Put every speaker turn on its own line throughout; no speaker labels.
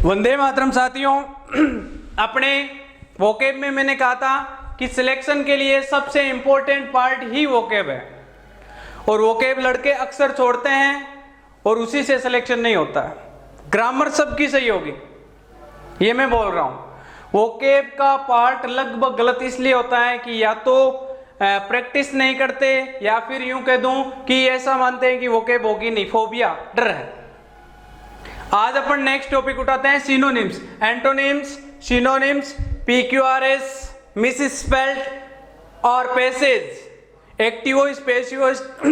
वंदे मातरम साथियों, अपने वोकेब में मैंने कहा था कि सिलेक्शन के लिए सबसे इंपॉर्टेंट पार्ट ही वोकेब है और वोकेब लड़के अक्सर छोड़ते हैं और उसी से सिलेक्शन नहीं होता है। ग्रामर सबकी सही होगी, ये मैं बोल रहा हूं। वोकेब का पार्ट लगभग गलत इसलिए होता है कि या तो प्रैक्टिस नहीं करते या फिर यूं कह दूं कि ऐसा मानते हैं कि वोकेब होगी नहीं, फोबिया, डर है। आज अपन नेक्स्ट टॉपिक उठाते हैं synonyms, antonyms, synonyms, PQRS, misspelled और passage, active passive,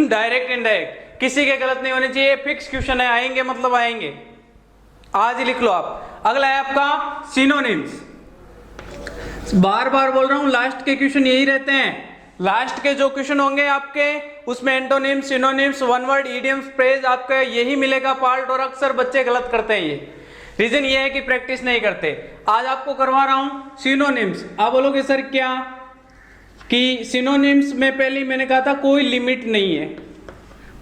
direct indirect, किसी के गलत नहीं होने चाहिए। फिक्स क्वेश्चन है, आएंगे मतलब आएंगे, आज ही लिख लो आप। अगला है आपका सिनोनिम्स। बार बार बोल रहा हूं, लास्ट के क्वेश्चन यही रहते हैं। लास्ट के जो क्वेश्चन होंगे आपके उसमें antonyms, synonyms, one word, idioms, phrase आपका यही मिलेगा पार्ट, और अक्सर बच्चे गलत करते हैं। ये रीजन ये है कि प्रैक्टिस नहीं करते। आज आपको करवा रहा हूं सिनोनिम्स। आप बोलोगे सर क्या, कि सिनोनिम्स में पहले मैंने कहा था कोई लिमिट नहीं है,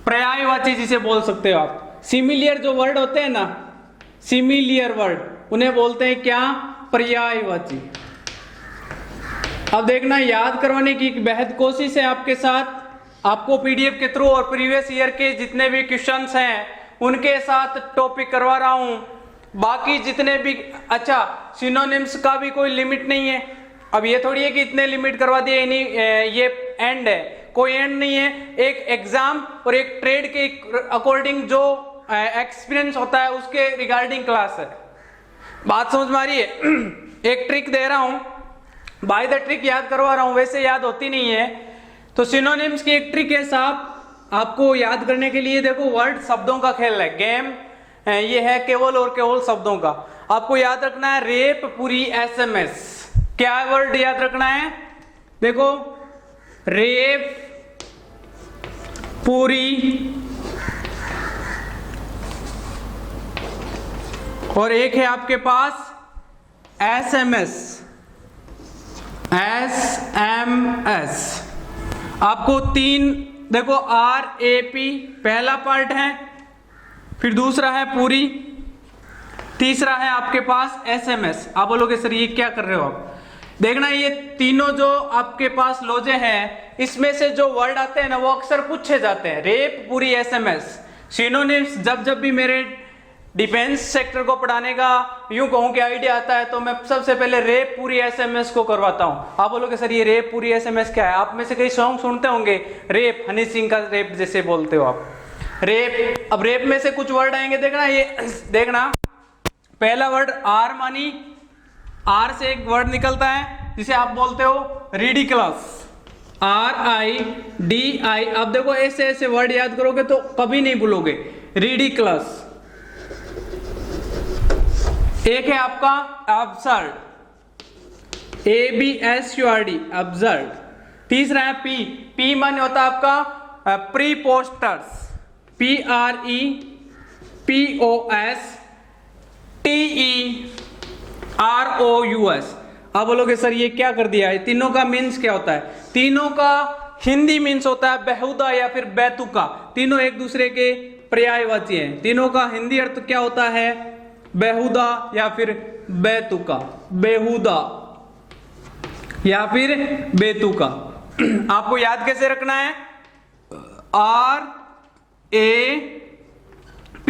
पर्यायवाची जिसे बोल सकते हो आप। सिमिलियर जो वर्ड होते हैं ना, सिमिलियर वर्ड, उन्हें बोलते हैं क्या, पर्यायवाची। अब देखना, याद करवाने की बेहद कोशिश है आपके साथ। आपको पीडीएफ के थ्रू और प्रीवियस ईयर के जितने भी क्वेश्चंस हैं उनके साथ टॉपिक करवा रहा हूं। बाकी जितने भी, अच्छा सिनोनिम्स का भी कोई लिमिट नहीं है। अब ये थोड़ी है कि इतने लिमिट करवा दिए, नहीं ये एंड है, कोई एंड नहीं है। एक एग्जाम और एक ट्रेड के अकॉर्डिंग जो एक्सपीरियंस होता है उसके रिगार्डिंग क्लास है। बात समझ में आ रही है? एक ट्रिक दे रहा हूं, बाय द ट्रिक याद करवा रहा हूं, वैसे याद होती नहीं है। तो सिनोनिम्स की एक ट्रिक है साहब, आपको याद करने के लिए देखो, वर्ड शब्दों का खेल है, गेम ये है केवल और केवल शब्दों का। आपको याद रखना है रेप पूरी एसएमएस। क्या वर्ड याद रखना है? देखो, रेप पूरी, और एक है आपके पास एसएमएस, एसएमएस। आपको तीन देखो, RAP पहला पार्ट है, फिर दूसरा है पूरी, तीसरा है आपके पास SMS। आप बोलोगे सर ये क्या कर रहे हो आप? देखना, ये तीनों जो आपके पास लॉजे हैं, इसमें से जो वर्ड आते हैं ना वो अक्सर पूछे जाते हैं। रेप पूरी SMS। सिनोनिम्स जब जब भी मेरे डिफेंस सेक्टर को पढ़ाने का यूं कहूं कि आइडिया आता है तो मैं सबसे पहले रेप पूरी SMS को करवाता हूं। आप बोलोगे सर ये रेप पूरी SMS क्या है? आप में से कई सॉन्ग सुनते होंगे, रेप, हनी सिंह का रेप जैसे बोलते हो आप, रेप। अब रेप में से कुछ वर्ड आएंगे, देखना ये, देखना पहला वर्ड आर मानी, आर से एक वर्ड निकलता है जिसे आप बोलते हो रिडिकुलस, RIDI। अब देखो ऐसे ऐसे वर्ड याद करोगे तो कभी नहीं भूलोगे, रिडिकुलस। एक है आपका अब्सर्ड, ABSURD, अब्सर्ड। तीसरा है P, P माने होता है आपका प्रीपोस्टर्स, PREPOSTEROUS। अब बोलोगे सर ये क्या कर दिया है? तीनों का मीन्स क्या होता है? तीनों का हिंदी मीन्स होता है बेहुदा या फिर बैतुका। तीनों एक दूसरे के पर्यायवाची हैं। तीनों का हिंदी अर्थ क्या होता है? बेहुदा या फिर बैतुका, बेहुदा या फिर बेतुका। आपको याद कैसे रखना है? RAP,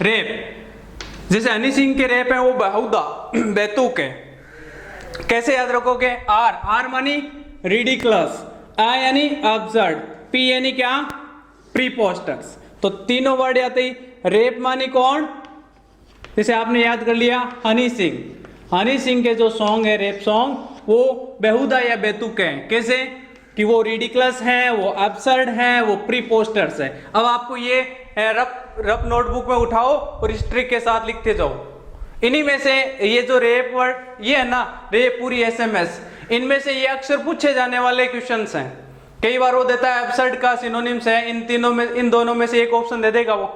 rape. जैसे हनी सिंह के रेप है वो बेहुदा, बैतुक है। कैसे याद रखोगे? R मानी रिडिकुलस, I यानी अब्सर्ड, P यानी क्या, प्रीपोस्टर्स। तो तीनों वर्ड आते ही। रेप मानी कौन? जैसे आपने याद कर लिया हनी सिंह। हनी सिंह के जो सॉन्ग है, रेप सॉन्ग, वो बेहुदा या बेतुक हैं। कैसे? कि वो रिडिकुलस हैं, वो अब्सर्ड हैं, वो प्रीपोस्टर्स हैं। अब आपको ये रफ नोटबुक में उठाओ और इस ट्रिक के साथ लिखते जाओ। इन्हीं में से ये जो रेप वर्ड ये है ना, रेप पूरी SMS, इनमें से ये अक्सर पूछे जाने वाले क्वेश्चंस हैं। कई बार वो देता है अब्सर्ड का सिनोनिम्स है, इन तीनों में, इन दोनों में से एक ऑप्शन दे देगा वो।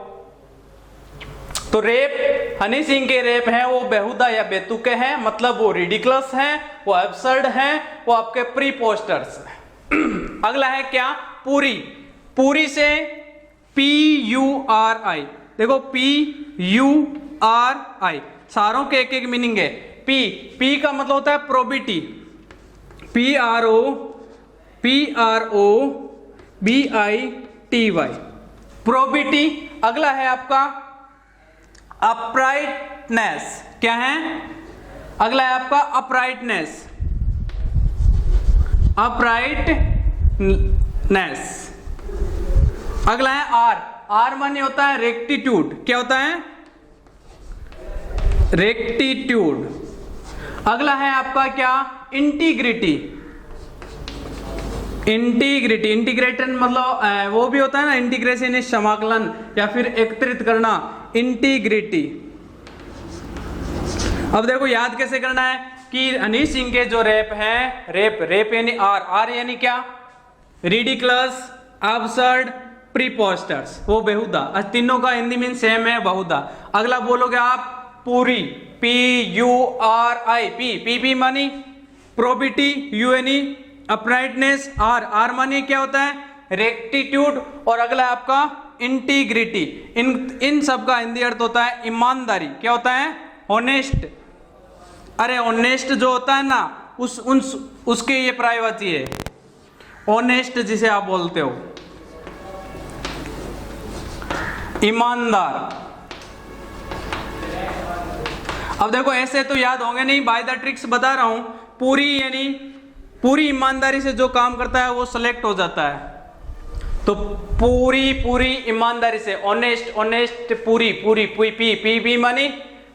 तो रेप, हनी सिंह के रेप हैं वो बेहुदा या बेतुके हैं, मतलब वो रिडिकुलस हैं, वो एब्सर्ड हैं, वो आपके प्रीपोस्टर्स हैं। अगला है क्या, पूरी। पूरी से PURI, देखो PURI, सारों के एक एक मीनिंग है। पी का मतलब होता है प्रोबिटी, PROBITY, प्रोबिटी। अगला है आपका अपराइटनेस। क्या है? अगला है आपका अपराइटनेस, अगला है आर माने होता है रेक्टिट्यूड। क्या होता है? रेक्टिट्यूड। अगला है आपका क्या? इंटीग्रिटी। इंटीग्रेटेड मतलब वो भी होता है ना, इंटीग्रेशन समाकलन या फिर एकत्रित करना, इंटीग्रिटी। अब देखो याद कैसे करना है कि हनी सिंह के जो रैप है, रेप यानी आर यानी क्या? रिडिकुलस, अबसर्ड, प्रीपोस्टर्स, वो बेहुदा। तीनों का हिंदी में सेम है, बहुदा। अगला बोलोगे आप पूरी, PURI, पी मानी प्रोबिटी, UNE अपराइटनेस, आर मानी क्या होता है? रेक्टिट्यूड। और अगला है आपका इंटीग्रिटी। इन सब का हिंदी अर्थ होता है ईमानदारी। क्या होता है? ऑनेस्ट। अरे ऑनेस्ट जो होता है ना, उसके ये प्रायवाची है ऑनेस्ट, जिसे आप बोलते हो ईमानदार। अब देखो ऐसे तो याद होंगे नहीं, बाय द ट्रिक्स बता रहा हूं। पूरी यानी पूरी ईमानदारी से जो काम करता है वो सिलेक्ट हो जाता है। तो पूरी ईमानदारी से, ऑनेस्ट पूरी पी मानी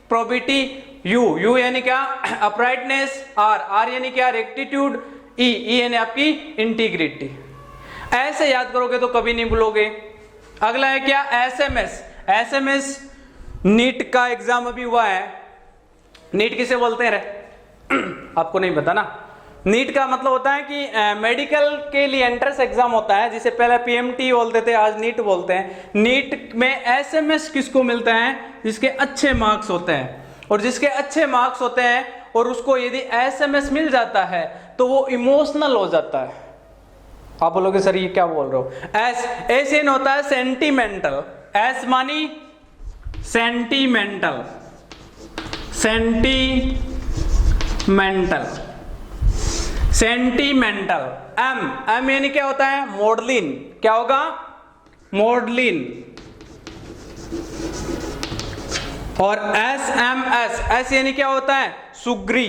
प्रोबिटी, यू यानी क्या? अपराइटनेस, आर यानी क्या? रेक्टिट्यूड, ई यानी आपकी इंटीग्रिटी। ऐसे याद करोगे तो कभी नहीं भूलोगे। अगला है क्या? एसएमएस। नीट का एग्जाम अभी हुआ है। नीट किसे बोलते हैं रे? आपको नहीं पता ना? नीट का मतलब होता है कि मेडिकल के लिए एंट्रेंस एग्जाम होता है, जिसे पहले PMT बोलते थे, आज नीट बोलते हैं। नीट में एसएमएस किसको मिलता है? जिसके अच्छे मार्क्स होते हैं। और जिसके अच्छे मार्क्स होते हैं और उसको यदि एसएमएस मिल जाता है तो वो इमोशनल हो जाता है। आप बोलोगे सर ये क्या बोल रहे हो? एस इन होता है सेंटिमेंटल। एस मानी सेंटिमेंटल, एम यानी क्या होता है? मॉडलिन। क्या होगा? मॉडलिन। और एस यानी क्या होता है? सुग्री।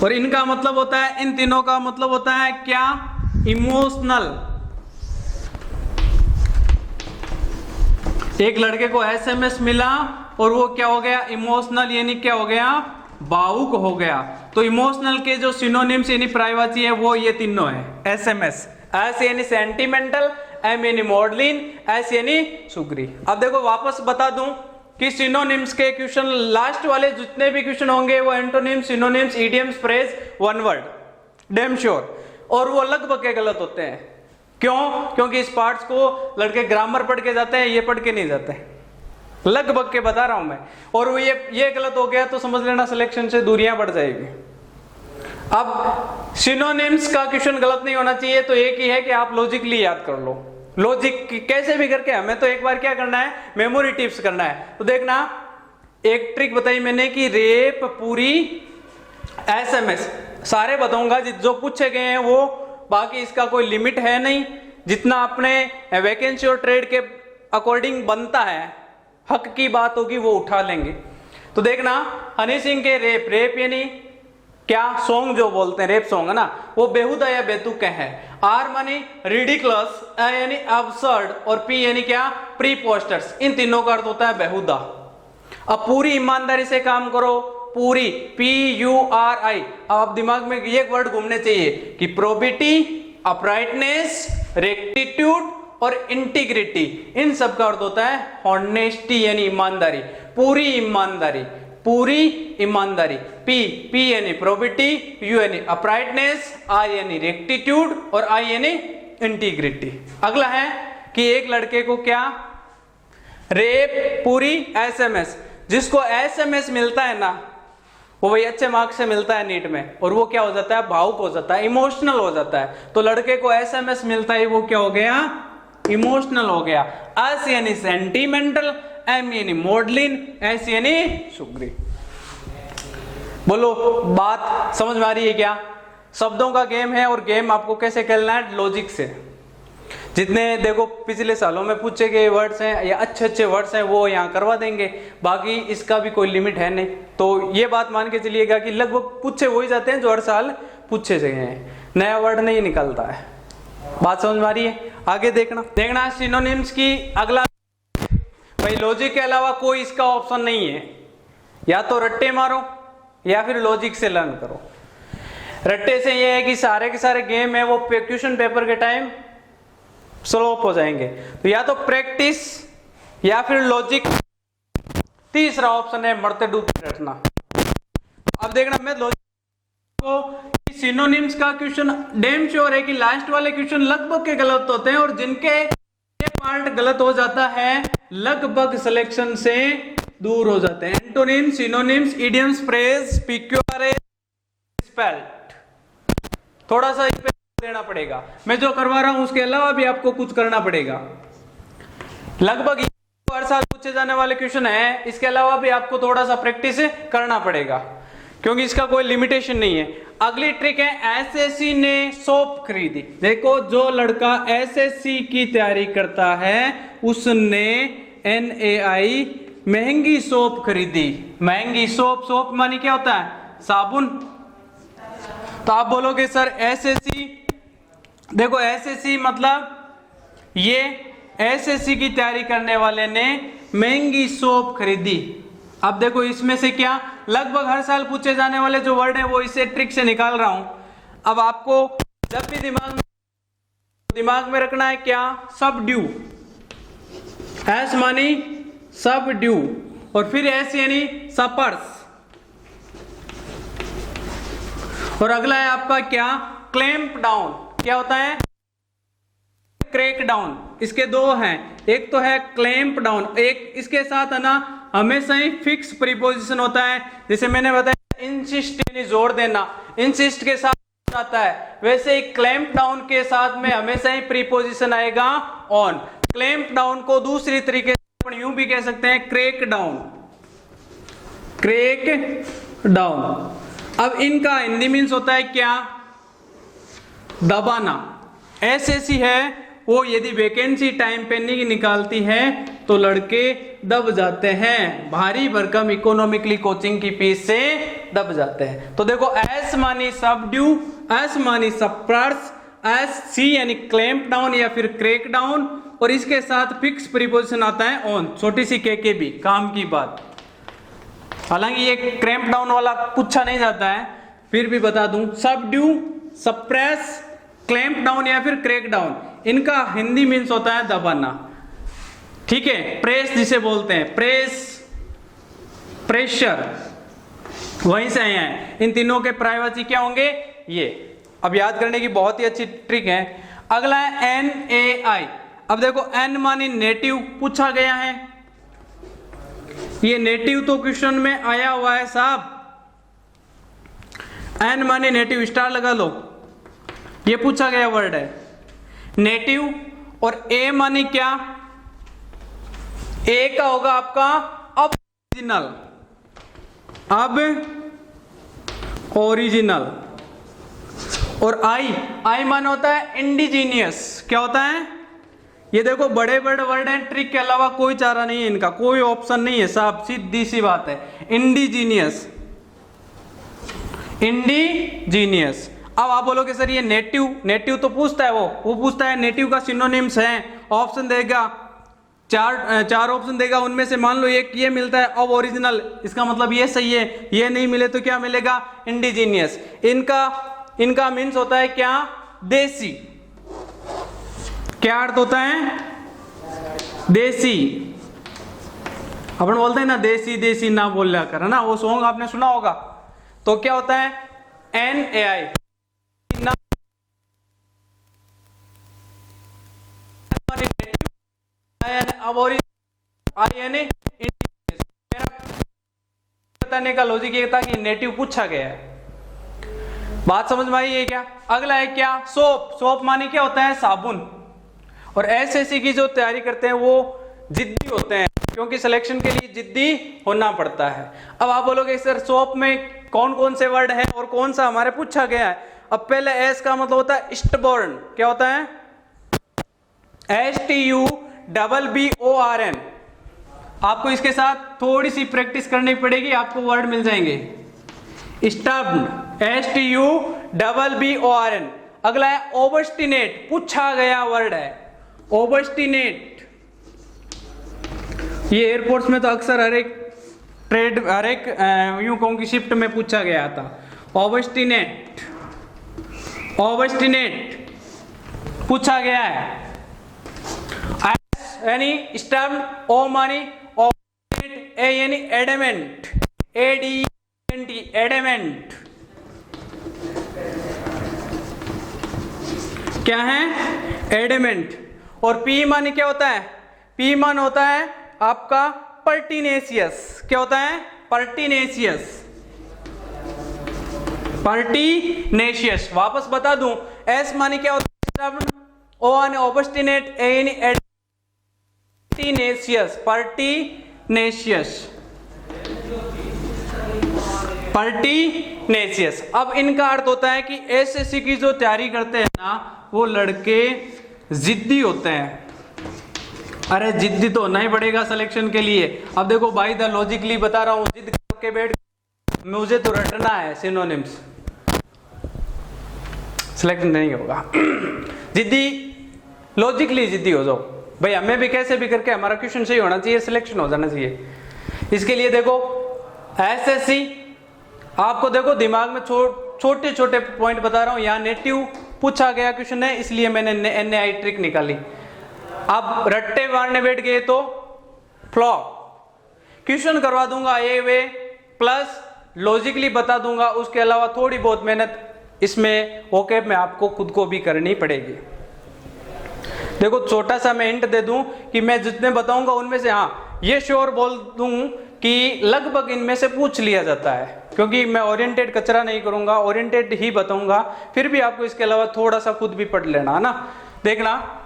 और इनका मतलब होता है, इन तीनों का मतलब होता है क्या? इमोशनल। एक लड़के को एसएमएस मिला और वो क्या हो गया? इमोशनल, यानी क्या हो गया? भावुक हो गया। तो इमोशनल के जो सिनोनिम्स यानी पर्यायवाची है वो ये तीनों है। एसएमएस, एस यानी सेंटिमेंटल, एम यानी मॉडलिन, एस यानी सुग्री। अब देखो वापस बता दूं कि सिनोनिम्स के क्वेश्चन, लास्ट वाले जितने भी क्वेश्चन होंगे वो antonyms, synonyms, idioms, phrase, one word, damn sure. और वो लगभग के गलत होते हैं। क्यों? क्योंकि इस पार्ट्स को लड़के ग्रामर पढ़ के जाते हैं, ये पढ़ के नहीं जाते। लगभग के बता रहा हूं मैं। और वो ये गलत हो गया तो समझ लेना सिलेक्शन से दूरियां बढ़ जाएगी। अब सिनोनिम्स का क्वेश्चन गलत नहीं होना चाहिए, तो एक ही है कि आप लॉजिकली याद कर लो। लॉजिक कैसे भी करके हमें तो एक बार क्या करना है? मेमोरी टिप्स करना है। तो देखना, एक ट्रिक बताई मैंने कि रेप, पूरी, एसएमएस, सारे बताऊंगा जो पूछे गए हैं वो। बाकी इसका कोई लिमिट है नहीं, जितना अपने वैकेंसी और ट्रेड के अकॉर्डिंग बनता है, हक की बात होगी वो उठा लेंगे। तो देखना, हनी सिंह के रेप यानी क्या? सॉन्ग जो बोलते हैं, रेप सॉन्ग है ना, वो बेहुदा या बेतुके है। आर मानी रिडिकुलस, ए यानी अबसर्ड, और पी यानी क्या? प्रीपोस्टर्स। इन तीनों का अर्थ होता है बेहुदा। अब पूरी ईमानदारी से काम करो, पूरी, PURI। अब आप दिमाग में ये वर्ड घूमने चाहिए कि प्रोबिटी, अपराइटनेस, रेक्टिट्यूड और इंटीग्रिटी। इन सब का अर्थ होता है ऑनेस्टी यानी ईमानदारी, पूरी ईमानदारी, पूरी ईमानदारी। पी यानी प्रोबिटी, यू यानी अपराइटनेस, आई यानी रेक्टिट्यूड और आई यानी इंटीग्रिटी। अगला है कि एक लड़के को क्या? रेप, पूरी, एसएमएस। जिसको एसएमएस मिलता है ना, वो वही अच्छे मार्क्स से मिलता है नीट में, और वो क्या हो जाता है? भावुक हो जाता है, इमोशनल हो जाता है। तो लड़के को एसएमएस मिलता है, वो क्या हो गया? इमोशनल हो गया। एस यानी सेंटिमेंटल, M यानी मॉडलिन, S यानी सुग्री। बोलो बात समझ में आ रही है क्या? शब्दों का गेम है और गेम आपको कैसे खेलना है? लॉजिक से। जितने देखो पिछले सालों में पूछे गए वर्ड्स हैं या अच्छे अच्छे वर्ड्स हैं वो यहाँ करवा देंगे, बाकी इसका भी कोई लिमिट है नहीं। तो ये बात मान के चलिएगा कि लगभग पूछे हो ही जाते हैं जो हर साल पूछे गए हैं, नया वर्ड नहीं निकलता है। बात समझ में आ रही है? आगे देखना सिनोनिम्स की अगला। भाई लॉजिक के अलावा कोई इसका ऑप्शन नहीं है, या तो रट्टे मारो या फिर लॉजिक से लर्न करो। रट्टे से ये है कि सारे के सारे गेम है वो क्वेश्चन पेपर के टाइम स्लो हो जाएंगे, तो या तो प्रैक्टिस या फिर लॉजिक। तीसरा ऑप्शन है मरते डूबते रटना। अब देखना मैं लॉजिक को सिनोनिम्स का क्वेश्चन डैम श्योर है कि लास्ट वाले क्वेश्चन लगभग के गलत होते हैं, और जिनके ये पार्ट गलत हो जाता है लगभग सिलेक्शन से दूर हो जाते हैं। Antonym, synonyms, idioms, phrase, PQRS, spelt. थोड़ा सा इस पे देना पड़ेगा। मैं जो करवा रहा हूं उसके अलावा भी आपको कुछ करना पड़ेगा। लगभग हर साल पूछे जाने वाले क्वेश्चन है, इसके अलावा भी आपको थोड़ा सा प्रैक्टिस करना पड़ेगा क्योंकि इसका कोई लिमिटेशन नहीं है। अगली ट्रिक है एसएससी ने सोप खरीदी। देखो जो लड़का एसएससी की तैयारी करता है उसने NAI महंगी सोप खरीदी। महंगी सोप मानी क्या होता है? साबुन। तो आप बोलोगे सर एसएससी, देखो एसएससी मतलब ये एसएससी की तैयारी करने वाले ने महंगी सोप खरीदी। अब देखो इसमें से क्या लगभग हर साल पूछे जाने वाले जो वर्ड है वो इसे ट्रिक से निकाल रहा हूं। अब आपको जब भी दिमाग में रखना है क्या? सब ड्यू। एस मानी सब ड्यू, और फिर एस यानी सपर्स, और अगला है आपका क्या? Clamp down. क्या होता है? Crack down. इसके दो हैं, एक तो है क्लैंप डाउन, एक इसके साथ है ना हमेशा ही फिक्स प्रीपोजिशन होता है। जैसे मैंने बताया इंसिस्ट यानी जोर देना, इंसिस्ट के साथ आता है, वैसे ही क्लैंप डाउन के साथ में हमेशा ही प्रीपोजिशन आएगा ऑन। क्लैंप डाउन को दूसरी तरीके से अपन यूं भी कह सकते हैं क्रैक डाउन। Crack down. अब इनका हिंदी मीन्स होता है क्या? दबाना। एसएससी है वो यदि वैकेंसी टाइम पे नहीं निकालती है तो लड़के दब जाते हैं, भारी भरकम इकोनॉमिकली कोचिंग की फीस से दब जाते हैं। तो देखो एस मानी सबड्यू, एस मानी सप्रेस, एस सी यानी क्लैंप डाउन या फिर क्रैक डाउन, और इसके साथ फिक्स प्रीपोजिशन आता है ऑन, छोटी सी के भी, काम की बात। हालांकि ये क्रैंप डाउन वाला पूछा नहीं जाता है, फिर भी बता दूं, सबड्यू, सप्रेस, क्लैंप डाउन या फिर क्रैक डाउन, इनका हिंदी मीन्स होता है दबाना। ठीक है, प्रेस जिसे बोलते हैं, प्रेस, प्रेशर, वहीं से आए हैं। इन तीनों के पर्यायवाची क्या होंगे? ये। अब याद करने की बहुत ही अच्छी ट्रिक है। अगला है NAI। अब देखो N मानी नेटिव पूछा गया है, ये नेटिव तो क्वेश्चन में आया हुआ है साहब। N मानी नेटिव, स्टार लगा लो, ये पूछा गया वर्ड है नेटिव। और A मानी क्या? A का होगा आपका अब ओरिजिनल, अब ओरिजिनल। और I मान होता है इंडिजीनियस। क्या होता है? ये देखो बड़े बड़े वर्ड हैं, ट्रिक के अलावा कोई चारा नहीं है इनका, कोई ऑप्शन नहीं है साहब, सीधी सी बात है, इंडिजीनियस, इंडिजीनियस। अब आप बोलोगे सर ये नेटिव, नेटिव तो पूछता है वो पूछता है नेटिव का सिनोनिम्स है, ऑप्शन देगा, चार ऑप्शन देगा, उनमें से मान लो एक ये मिलता है अब ओरिजिनल, इसका मतलब ये सही है, ये नहीं मिले तो क्या मिलेगा? इंडिजीनियस। इनका मीन्स होता है क्या? देसी। क्या अर्थ होता है? देसी। अपन बोलते हैं ना देसी देसी ना बोल कर, है ना, वो सॉन्ग आपने सुना होगा। तो क्या होता है? NAI। अब बताने का लॉजिक ये था कि नेटिव पूछा गया है। बात समझ में आई है क्या? अगला है क्या? सोप। सोप मानी क्या होता है? साबुन। और एसएससी की जो तैयारी करते हैं वो जिद्दी होते हैं, क्योंकि सिलेक्शन के लिए जिद्दी होना पड़ता है। अब आप बोलोगे सर सोप में कौन कौन से वर्ड है और कौन सा हमारे पूछा गया है। अब पहले एस का मतलब होता है स्टबॉर्न, क्या होता है? STUBBORN। आपको इसके साथ थोड़ी सी प्रैक्टिस करनी पड़ेगी, आपको वर्ड मिल जाएंगे। स्टब्ड STUBBORN। अगला है ओबस्टिनेट, पूछा गया वर्ड है ओबस्टिनेट। ये एयरपोर्ट्स में तो अक्सर हर एक यूं कहूं कि शिफ्ट में पूछा गया था। ओबस्टिनेट पूछा गया है। यानी स्टब्ड, ओ मानी ओबस्टिनेट, ए यानी एडमेंट, ADEMENT एडमेंट। क्या है? एडमेंट। और पी मानी क्या होता है? पी मान होता है आपका पर्टिनेशियस। क्या होता है? पर्टिनेशियस। वापस बता दूं, एस मानी क्या होता है? ओ यानी ओबस्टिनेट, ए यानी पर्टिनेशियस। अब इनका अर्थ होता है कि एसएससी की जो तैयारी करते हैं ना वो लड़के जिद्दी होते हैं। अरे जिद्दी तो होना ही पड़ेगा सिलेक्शन के लिए। अब देखो भाई द लॉजिकली बता रहा हूं, जिद करके बैठ, मुझे तो रटना है सिनोनिम्स, सिलेक्शन नहीं होगा। जिद्दी, लॉजिकली जिद्दी हो जाओ भाई, हमें भी कैसे भी करके हमारा क्वेश्चन सही होना चाहिए, सिलेक्शन हो जाना चाहिए। इसके लिए देखो एसएससी, आपको देखो दिमाग में छोटे छोटे पॉइंट बता रहा हूं। यहाँ नेटिव पूछा गया क्वेश्चन है, इसलिए मैंने NAI ट्रिक निकाली। अब रट्टे मारने बैठ गए तो फ्लॉप। क्वेश्चन करवा दूंगा ए वे प्लस लॉजिकली बता दूंगा, उसके अलावा थोड़ी बहुत मेहनत इसमें वोकैब में आपको खुद को भी करनी पड़ेगी। देखो छोटा सा मैं हिंट दे दूं कि मैं जितने बताऊंगा उनमें से हाँ ये श्योर बोल दूं कि लगभग इनमें से पूछ लिया जाता है, क्योंकि मैं ओरिएंटेड कचरा नहीं करूंगा, ओरिएंटेड ही बताऊंगा। फिर भी आपको इसके अलावा थोड़ा सा खुद भी पढ़ लेना है ना। देखना,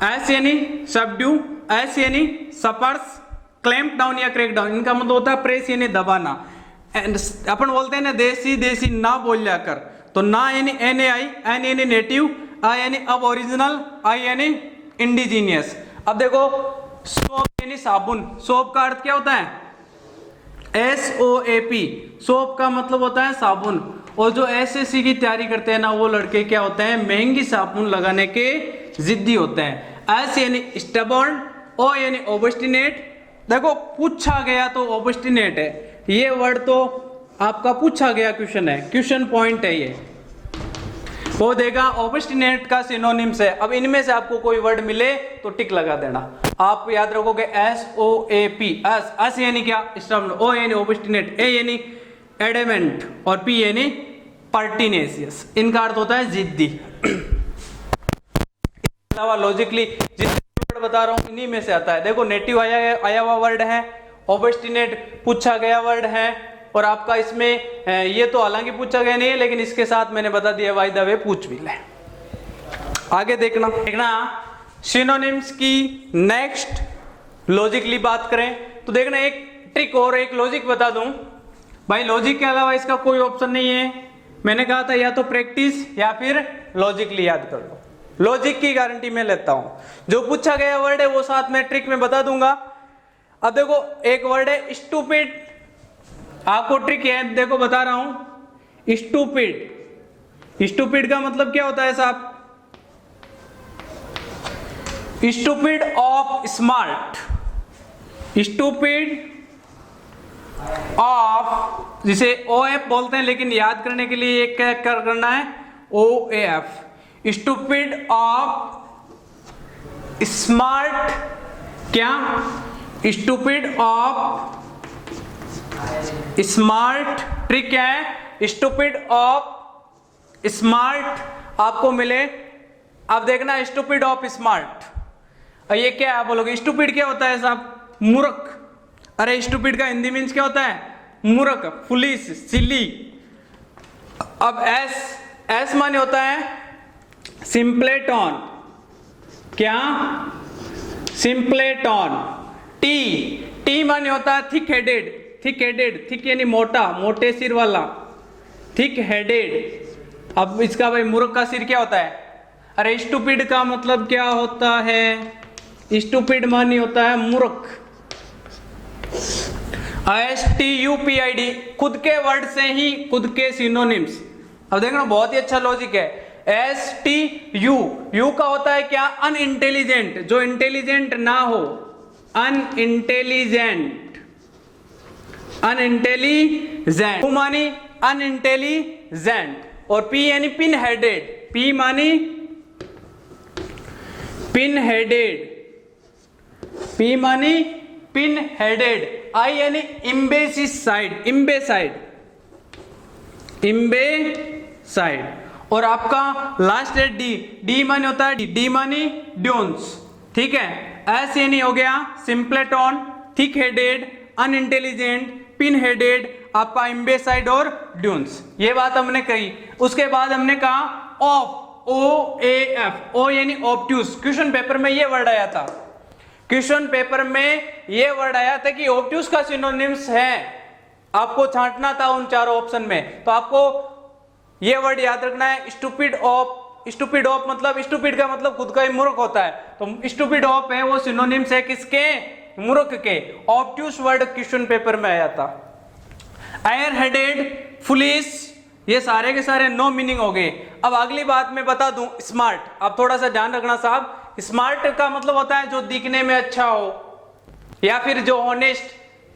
एस यानी सबड्यू, एस यानी सपर्स, क्लैंप डाउन या क्रैक डाउन, इनका मतलब होता है प्रेस यानी दबाना। अपन बोलते हैं ना देसी देसी ना बोल जाकर, तो ना यानी NAI, एन यानी नेटिव, आई यानी अब ओरिजिनल, आई यानी इंडिजीनियस। अब देखो सोप यानी साबुन, सोप का अर्थ क्या होता है? SOAP, सोप का मतलब होता है साबुन। और जो SSC की तैयारी करते हैं ना वो लड़के क्या होते हैं? महंगी साबुन लगाने के जिद्दी होते हैं। एस यानी स्टबॉर्न, ओ यानी ओबस्टिनेट। देखो पूछा गया तो ओबस्टिनेट है, ये वर्ड तो आपका पूछा गया क्वेश्चन है, क्वेश्चन पॉइंट है ये, वो देगा ओबस्टिनेट का सिनोनिम्स है। अब इनमें से आपको कोई वर्ड मिले तो टिक लगा देना। आप याद रखोगे SOAP, एस यानी क्या? स्टबॉर्न, ओ यानी ओबस्टिनेट, ए यानी एडमेंट और पी यानी पर्टिनेशियस। इनका अर्थ होता है जिद्दी। लॉजिकली जितने वर्ड बता रहा हूं इन्हीं में से आता है। देखो नेटिव आया हुआ वर्ड है, ओबस्टिनेट पूछा गया वर्ड है, और आपका इसमें ये तो हालांकि पूछा गया नहीं है, लेकिन इसके साथ मैंने बता दिया बाय द वे पूछ भी ले। आगे देखना सिनोनिम्स की नेक्स्ट लॉजिकली बात करें तो देखना एक ट्रिक और एक लॉजिक बता दूं भाई। लॉजिक के अलावा इसका कोई ऑप्शन नहीं है। मैंने कहा था या तो प्रैक्टिस या फिर लॉजिकली याद कर लो। लॉजिक की गारंटी मैं लेता हूं, जो पूछा गया वर्ड है वो साथ में ट्रिक में बता दूंगा। अब देखो एक वर्ड है स्टूपिड, आपको ट्रिक है देखो बता रहा हूं। स्टूपिड, स्टूपिड का मतलब क्या होता है साहब? Stupid of smart, stupid of, जिसे OF बोलते हैं, लेकिन याद करने के लिए एक क्या करना है? OAF, स्टूपिड ऑफ स्मार्ट, क्या? Stupid of smart. ट्रिक क्या है? स्टूपिड ऑफ स्मार्ट आपको मिले। अब देखना स्टूपिड ऑफ स्मार्ट, ये क्या है? आप बोलोगे स्टूपिड क्या होता है साहब? मूर्ख। अरे स्टूपिड का हिंदी मीन्स क्या होता है? मूर्ख, फुलिश, सिली। अब एस माने होता है सिंपलेटॉन, क्या? सिंपलेटॉन। T टी माने होता है thick headed, thick headed, thick यानी मोटा, मोटे सिर वाला, थिक हेडेड। अब इसका भाई मूर्ख का सिर क्या होता है? अरे स्टूपिड का मतलब क्या होता है? स्टूपिड मानी होता है मूर्ख। STUPID खुद के वर्ड से ही खुद के सिनोनिम्स। अब देखना बहुत ही अच्छा लॉजिक है। STU का होता है क्या? अनइंटेलिजेंट, जो इंटेलिजेंट ना हो, अनइंटेलिजेंट, अनइंटेलिजेंट। U मानी अनइंटेलिजेंट, और P यानी पिन हेडेड, P मानी पिन हेडेड, P मानी पिन हेडेड, I यानी इम्बेसिसाइड, इम्बेसाइड, इम्बेसाइड। और आपका लास्ट है डी, डी माने होता है डी मानी ड्यून्स, ठीक है। S यानी हो गया simpleton, thick headed, unintelligent, pin headed, आपका इम्बेसाइड और ड्यून्स। ये बात हमने कही। उसके बाद हमने कहा ऑफ, OAF, O यानी ऑब्ट्यूस। क्वेश्चन पेपर में ये वर्ड आया था, क्वेश्चन पेपर में ये वर्ड आया था कि ऑब्ट्यूस का सिनोनिम्स है। आपको छांटना था उन चारों ऑप्शन में, तो आपको ये वर्ड याद रखना है, स्टूपिड ऑफ। स्टूपिड ऑफ मतलब, स्टूपिड का मतलब खुद का ही मूर्ख होता है, तो स्टूपिड ऑफ है वो सिनोनिम्स है किसके? मूर्ख के। ऑब्ट्यूस वर्ड क्वेश्चन पेपर में आया था। एयर हेडेड, फुलिश, ये सारे के सारे नो मीनिंग हो गए। अब अगली बात मैं बता दूं, स्मार्ट। अब थोड़ा सा ध्यान रखना साहब, स्मार्ट का मतलब होता है जो दिखने में अच्छा हो, या फिर जो ऑनेस्ट,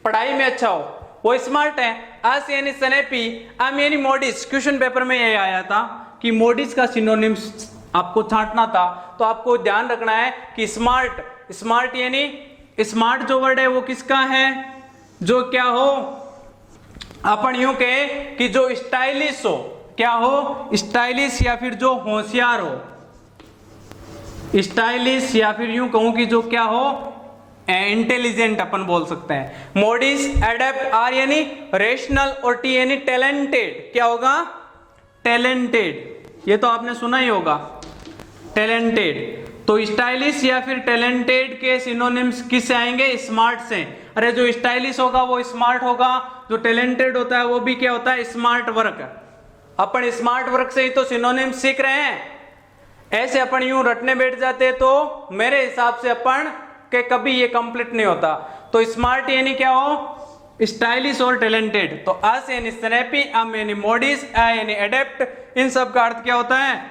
पढ़ाई में अच्छा हो, वो स्मार्ट है। एस यानी स्नैपी, एम यानी मॉडिस्ट। क्वेश्चन पेपर में ये आया था कि मॉडिस्ट का सिनोनिम्स आपको छांटना था, तो आपको ध्यान रखना है कि स्मार्ट, स्मार्ट यानी स्मार्ट जो वर्ड है वो किसका है? जो क्या हो, अपन यूं कहे कि जो स्टाइलिश हो, क्या हो? स्टाइलिश, या फिर जो होशियार हो, स्टाइलिश, या फिर यूं कहूं कि जो क्या हो, इंटेलिजेंट अपन बोल सकते हैं। मॉडिस्ट, एडेप्ट, आर यानी रेशनल और टी यानी टैलेंटेड। क्या होगा? टैलेंटेड। ये तो आपने सुना ही होगा, टैलेंटेड। तो स्टाइलिश या फिर टैलेंटेड के सिनोनिम्स किससे आएंगे? स्मार्ट से। अरे जो स्टाइलिश होगा वो स्मार्ट होगा, जो टैलेंटेड होता है वो भी क्या होता है? Smart work. अपन स्मार्ट वर्क से ही तो सिनोनिम्स सीख रहे हैं। ऐसे अपन यूं रटने बैठ जाते तो मेरे हिसाब से अपन के कभी ये कंप्लीट नहीं होता। तो स्मार्ट यानी क्या हो? स्टाइलिश और टैलेंटेड। तो एस यानी स्नैपी, एम यानी मॉडिस्ट, ए यानी एडेप्ट। इन सब का अर्थ क्या होता है?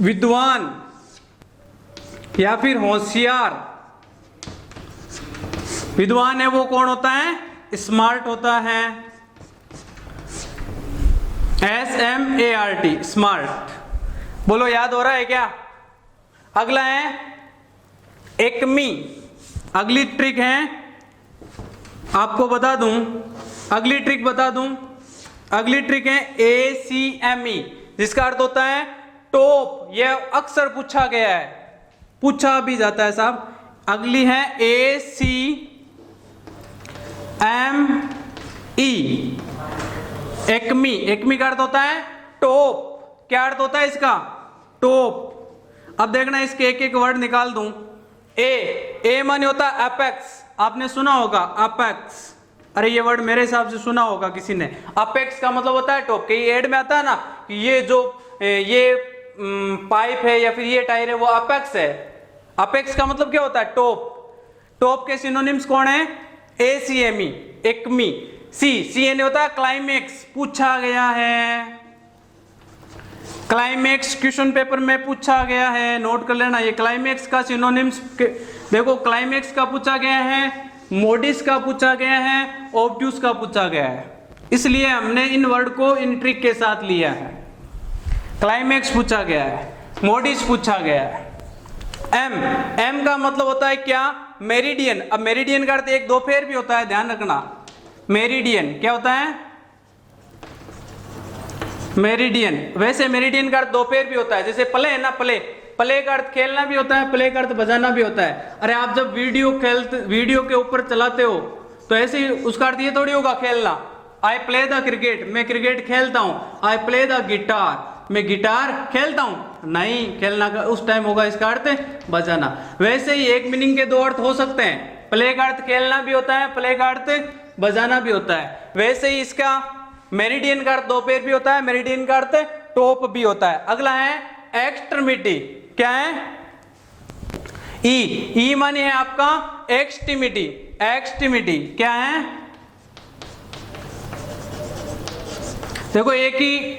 विद्वान या फिर होशियार। विद्वान है वो कौन होता है? स्मार्ट होता है। SMART, smart. बोलो याद हो रहा है क्या? अगला है एक्मी। अगली ट्रिक है, आपको बता दूं, अगली ट्रिक बता दूं। अगली ट्रिक है ACME, जिसका अर्थ होता है टॉप। यह अक्सर पूछा गया है, पूछा भी जाता है साहब। अगली है ACME, एक्मी। एक्मी का अर्थ होता है टॉप। क्या अर्थ होता है इसका? टॉप। अब देखना इसके एक एक वर्ड निकाल दूं। ए माने होता है अपेक्स। आपने सुना होगा अपेक्स। अरे ये वर्ड मेरे हिसाब से सुना होगा किसी ने। अपेक्स का मतलब होता है टॉप। कई एड में आता है ना कि ये जो ये पाइप है या फिर ये टायर है वो अपेक्स है। अपेक्स का मतलब क्या होता है? टॉप। टॉप के सिनोनिम्स कौन है? ACME, acme. सी यानी होता है क्लाइमेक्स। पूछा गया है, क्लाइमेक्स क्वेश्चन पेपर में पूछा गया है, नोट कर लेना। ये क्लाइमेक्स का सिनोनिम्स देखो, क्लाइमेक्स का पूछा गया है, मोडिस का पूछा गया है, ऑब्ट्यूस का पूछा गया है। इसलिए हमने इन वर्ड को इन ट्रिक के साथ लिया है। क्लाइमेक्स पूछा गया है, मोडिस पूछा गया है। एम का मतलब होता है क्या? मेरिडियन। अब मेरिडियन का अर्थ एक दो फेर भी होता है, ध्यान रखना। मेरिडियन क्या होता है? मेरिडियन। वैसे मेरिडियन का अर्थ दो पैर भी होता है, जैसे प्ले है ना, प्ले का अर्थ खेलना भी होता है, प्ले का अर्थ बजाना भी होता है। अरे आप जब वीडियो के ऊपर चलाते हो तो ऐसे ही उसका अर्थ ये थोड़ी होगा खेलना। आई प्ले द क्रिकेट, मैं क्रिकेट खेलता हूं। आई प्ले द गिटार, मैं गिटार खेलता हूं। नहीं, खेलना का उस टाइम होगा इसका अर्थ बजाना। वैसे ही एक मीनिंग के दो अर्थ हो सकते हैं। प्ले का अर्थ खेलना भी होता है, प्ले का अर्थ बजाना भी होता है। वैसे ही इसका मेरिडियन का अर्थ दोपहर भी होता है, मेरिडियन का अर्थ टॉप भी होता है। अगला है एक्सट्रीमिटी, क्या है? ई माने है आपका एक्सट्रीमिटी। एक्सट्रीमिटी क्या है? देखो एक ही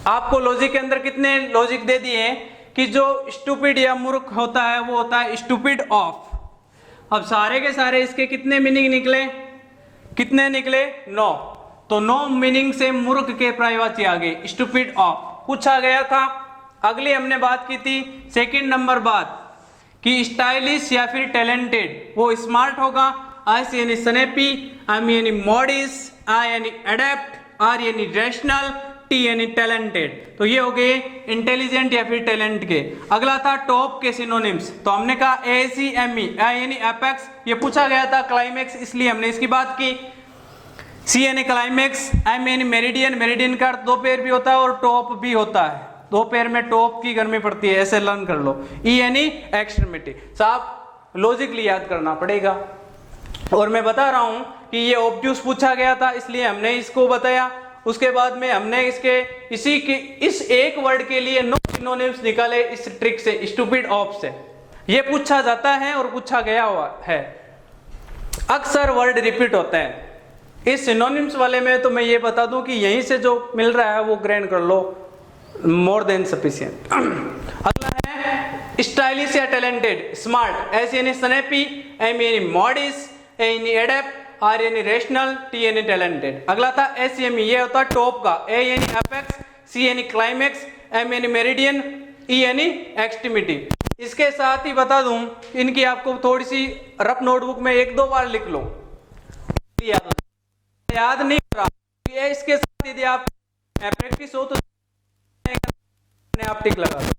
आपको लॉजिक के अंदर कितने लॉजिक दे दिए हैं कि जो स्टूपिड या मूर्ख होता है वो होता है स्टूपिड ऑफ। अब सारे के सारे इसके कितने मीनिंग निकले? कितने निकले? 9। तो 9 मीनिंग से मूर्ख के पर्यायवाची आ गए, स्टूपिड ऑफ पूछा गया था। अगली हमने बात की थी सेकंड नंबर बात कि स्टाइलिश या फिर टैलेंटेड, वो स्मार्ट होगा। एस यानी स्नैपी, एम यानी मॉडिस, आई यानी एडेप्ट, आर यानी रैशनल, टी यानी टैलेंटेड। तो ये हो गए इंटेलिजेंट या फिर टैलेंट के। अगला था टॉप के सिनोनिम्स, तो हमने कहा ACME, आई यानी एपेक्स, ये पूछा गया था। क्लाइमेक्स, इसलिए हमने इसकी बात की। सी यानी क्लाइमेक्स, एम यानी मेरिडियन, मेरिडियन का अर्थ दोपहर भी होता है और टॉप भी होता है, दोपहर में टॉप की गर्मी पड़ती है, ऐसे लर्न कर लो। ई यानी एक्सट्रीमिटी। साहब लॉजिकली याद करना पड़ेगा। और मैं बता रहा हूं कि ये ऑब्ट्यूज पूछा गया था, इसलिए हमने इसको बताया। उसके बाद में हमने इस एक वर्ड के लिए 9 सिनोनिम्स निकाले इस ट्रिक से, स्टूपिड ऑफ से। ये पूछा जाता है और पूछा गया हुआ है, अक्सर वर्ड रिपीट होते हैं। इस सिनोनिम्स वाले में तो मैं ये बता दूं कि यहीं से जो मिल रहा है वो ग्रैंड कर लो, मोर देन सफिशिएंट। अगला है स्टाइलिश या टैलेंटेड, स्मार्ट, एस यानी स्नैपी, एम यानी मॉडिस, ए यानी एडेप्ट, आर यानी रैशनल, टी यानी टैलेंटेड। अगला था एसएमई, ये होता है टॉप का, ए यानी एपेक्स, सी यानी क्लाइमेक्स, एम यानी मेरिडियन, ई यानी एक्सट्रीमिटी। इसके साथ ही बता दूं इनकी आपको थोड़ी सी रफ नोटबुक में 1-2 बार लिख लो, याद नहीं हो रहा ये। इसके साथ यदि आप प्रैक्टिस हो तो आप टिक लगा दो।